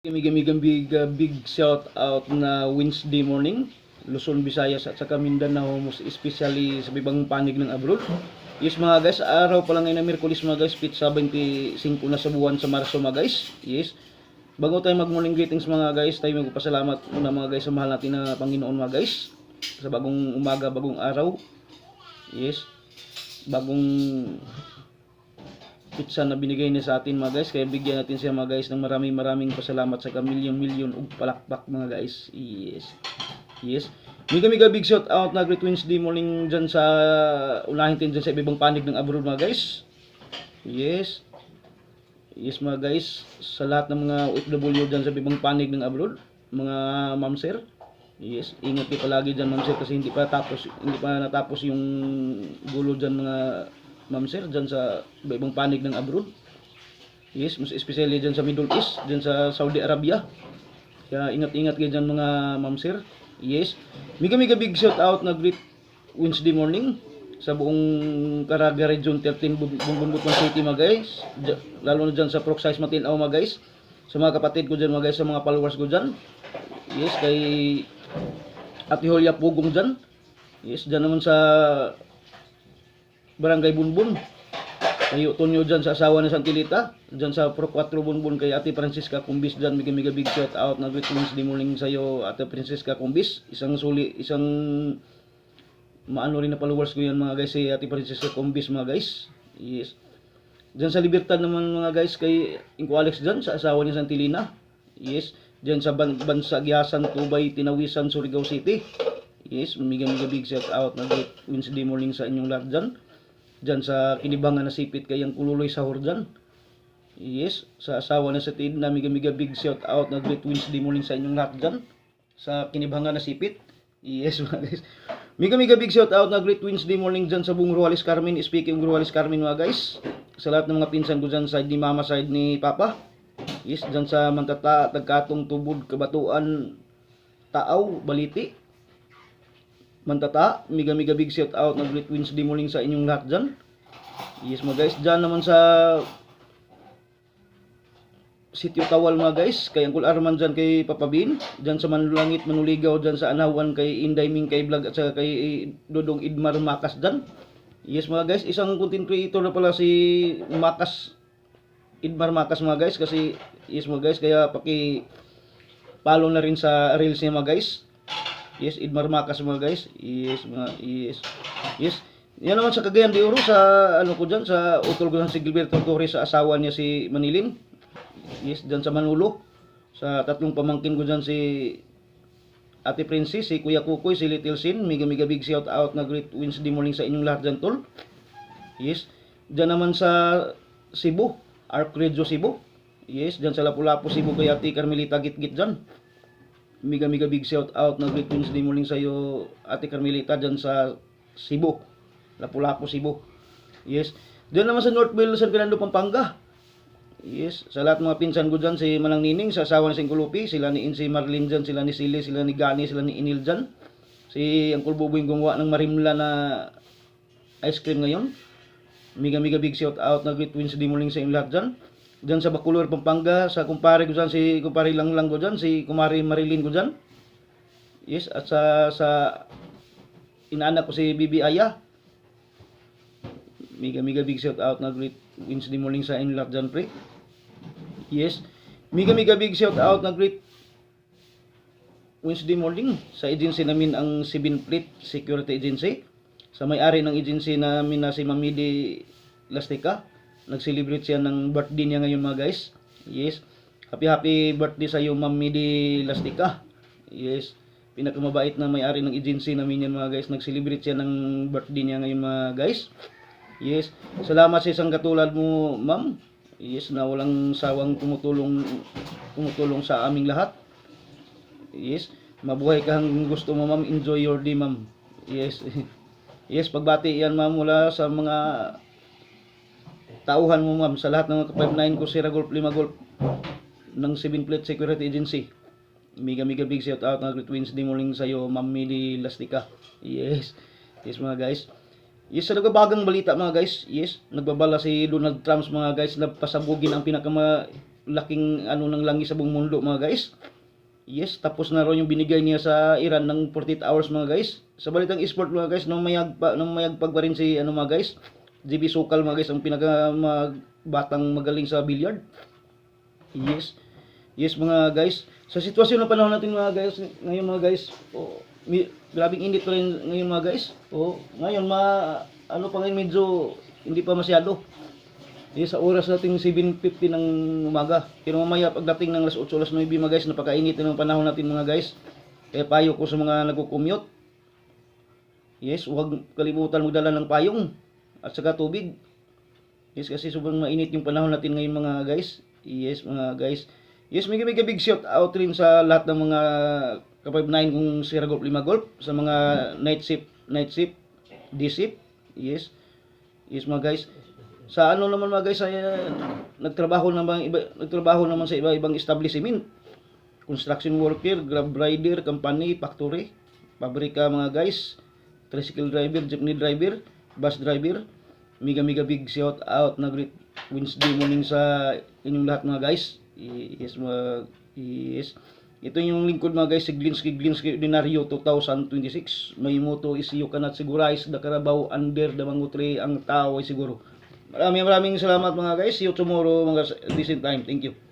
Big shout out na Wednesday morning, Luzon, Visayas at saka Mindanao, most especially sa bibang panig ng abroad. Yes mga guys, araw pa lang ngayon ng Miyerkules mga guys, pit 25 na sa buwan sa Marso mga guys. Yes. Bago tayo mag morning greetings mga guys, tayo magpasalamat muna mga guys sa mahal natin na Panginoon mga guys. Sa bagong umaga, bagong araw. Yes. Bagong pizza na binigay niya sa atin mga guys, kaya bigyan natin siya mga guys ng maraming pasalamat sa kamilyon-milyon ug palakpak mga guys. Yes. Mega big shout out na great Wednesday morning dyan sa unahin din dyan sa ibang panig ng abroad mga guys. Yes mga guys, sa lahat ng mga OFW dyan sa ibang panig ng abroad, mga ma'am sir. Yes, ingat kayo palagi dyan ma'am sir, kasi hindi pa natapos yung gulo dyan mga ma'am sir dyan sa ibang panig ng abroad. Yes, mas especially dyan sa Middle East, dyan sa Saudi Arabia. Kaya ingat kayo dyan mga ma'am sir. Yes, mega big shout out na great Wednesday morning sa buong Caraga Region 13 Bumbunbutuan City mga guys, lalo na dyan sa Procsize Matinao mga guys, sa mga kapatid ko dyan mga guys, sa mga followers ko dyan. Yes, kay Ate Julia Pugong dyan. Yes, dyan naman sa Barangay Bunbun, kay Tonyo dyan sa asawa ni Santilita, dyan sa Pro 4 Bunbun, kay Ate Francisca Cumbis dyan, mega big shout out na great Wednesday morning sa'yo Ate Francisca Cumbis. Isang maano rin na followers ko yan mga guys, si Ate Francisca Cumbis mga guys. Yes. Dyan sa Libertad naman mga guys, kay Inko Alex dyan sa asawa ni Santilina. Yes. Dyan sa Bansa Giasan, Tubay, Tinawisan, Surigao City. Yes, mega big shout out na great Wednesday morning sa inyong lahat dyan. Dyan sa Kinibangan na Sipit, kayang Kululoy Sahur dyan. Yes, sa asawa na sa Tid na mega big shout out na great Wednesday morning sa inyong lahat dyan. Sa Kinibangan na Sipit. Yes mga guys. Mega big shout out na great Wednesday morning dyan sa buong Ruales Carmen. Speaking of Ruales Carmen mga guys, sa lahat ng mga pinsan ko dyan, side ni mama, side ni papa. Yes, dyan sa Mantata, Tagkatong, Tubod, Kabatuan, Taaw, Baliti, Mantata, mega big shout out na great Wednesday morning sa inyong lahat dyan. Yes mga guys, dyan naman sa Sitio Tawal mga guys, kay Uncle Arman dyan, kay Papa Bin, dyan sa Manulangit, Manuligaw, dyan sa Anawan, kay Inday Ming, kay Vlog, at saka kay Dodong Idmar Makas dyan. Yes mga guys, isang content creator na pala si Makas, Idmar Makas mga guys, kasi yes mga guys, kaya follow na rin sa reels niya mga guys. Yes, Idmar Makas mga guys. Yes. Yan naman sa Cagayan de Oro, sa ano ko dyan, sa utol ko si Gilberto Torres, sa asawa niya si Manilin. Yes, dyan sa Manolo, sa tatlong pamangkin ko dyan, si Ate Princess, si Kuya Kukoy, si Little Sin, mega big shout out na great Wednesday morning sa inyong lahat dyan tol. Yes, dyan naman sa Cebu, Arc Radio Cebu. Yes, dyan sa Lapu-Lapu Cebu, kay Ate Carmelita Gitgit dyan. Mega big shout out na great Wednesday morning sa iyo Ate Carmelita dyan sa Cebu, Lapu-Lapu Cebu. Yes, dyan naman sa Northville, San Fernando, Pampanga. Yes, sa lahat mga pinsan ko dyan, si Manang Nining, sa asawa ni Singkulupi, sila ni Insi Marlin dyan, sila ni Sili, sila ni Gani, sila ni Inil dyan. Si Uncle Buboy gumawa ng marimla na ice cream ngayon. Mega big shout out na great Wednesday morning sa inyong lahat dyan. Dyan sa Bacolor, Pampanga, sa kumpare ko dyan, si kumpare lang ko dyan, si kumari Marilyn ko dyan. Yes, at sa inaanak ko si Bibi Aya. Mega big shout out na great Wednesday morning sa inyong lahat dyan pre. Yes, mega big shout out na great Wednesday morning sa agency namin, ang 7 Fleet Security Agency. Sa may-ari ng agency namin na si Mamidi Lastica. Nag-celebrate siya ng birthday niya ngayon mga guys. Yes, happy birthday sa iyo Mamidi Lastica. Yes, pinakamabait na may-ari ng agency namin yan mga guys. Nag-celebrate siya ng birthday niya ngayon mga guys. Yes, salamat sa isang katulad mo ma'am. Yes, na walang sawang tumutulong sa aming lahat. Yes, mabuhay ka hanggang gusto mo ma'am. Enjoy your day ma'am. Yes. Yes, pagbati yan ma'am mula sa mga tauhan mo ma'am, sa lahat ng 59 ko, Sierra Golf, Lima Golf ng 7 Fleet Security Agency. Mega big shout out na great Wednesday morning sa iyo ma'am Mili Lastica. Yes mga guys. Yes, sa nagbabagang balita mga guys. Yes, nagbabala si Donald Trump mga guys na pasabugin ang laking ano ng langis sa buong mundo mga guys. Yes, tapos na ron yung binigay niya sa Iran ng 48 hours mga guys. Sa balitang esport mga guys, nung mayagpag pa rin si ano mga guys, JB Sokal mga guys, ang batang magaling sa billiard. Yes. Yes mga guys. Sa sitwasyon ng panahon natin mga guys, ngayon mga guys, grabing init pa rin ngayon mga guys. Ngayon ano pa ngayon medyo hindi pa masyado. Sa oras natin 7:50 ng umaga. Pero mamaya pagdating ng alas 8, alas 9 mga guys, napakainit na ng panahon natin mga guys. Kaya payo ko sa mga nagko-commute. Yes, huwag kalimutan magdala ng payong at saka tubig. Yes, kasi sobrang mainit yung panahon natin ngayon mga guys. Yes, mga guys. Yes, mega big shout out rin sa lahat ng mga ka-5-9 kung Sierra Golf 5 Golf, sa mga night shift, day shift. Yes. Yes mga guys. Sa ano naman mga guys, nagtrabaho naman sa iba-ibang establishment. Construction worker, grab rider, company, factory, pabrika mga guys, tricycle driver, jeepney driver, bus driver. Mega big shout out na great Wednesday morning sa inyong lahat mga guys. Yes. Ito yung lingkod mga guys, si Glinsky Ordinaryo 2026. May motto is you cannot sigurize the Carabao under the mangutre, ang tao ay siguro. Maraming salamat mga guys. See you tomorrow mga decent time. Thank you.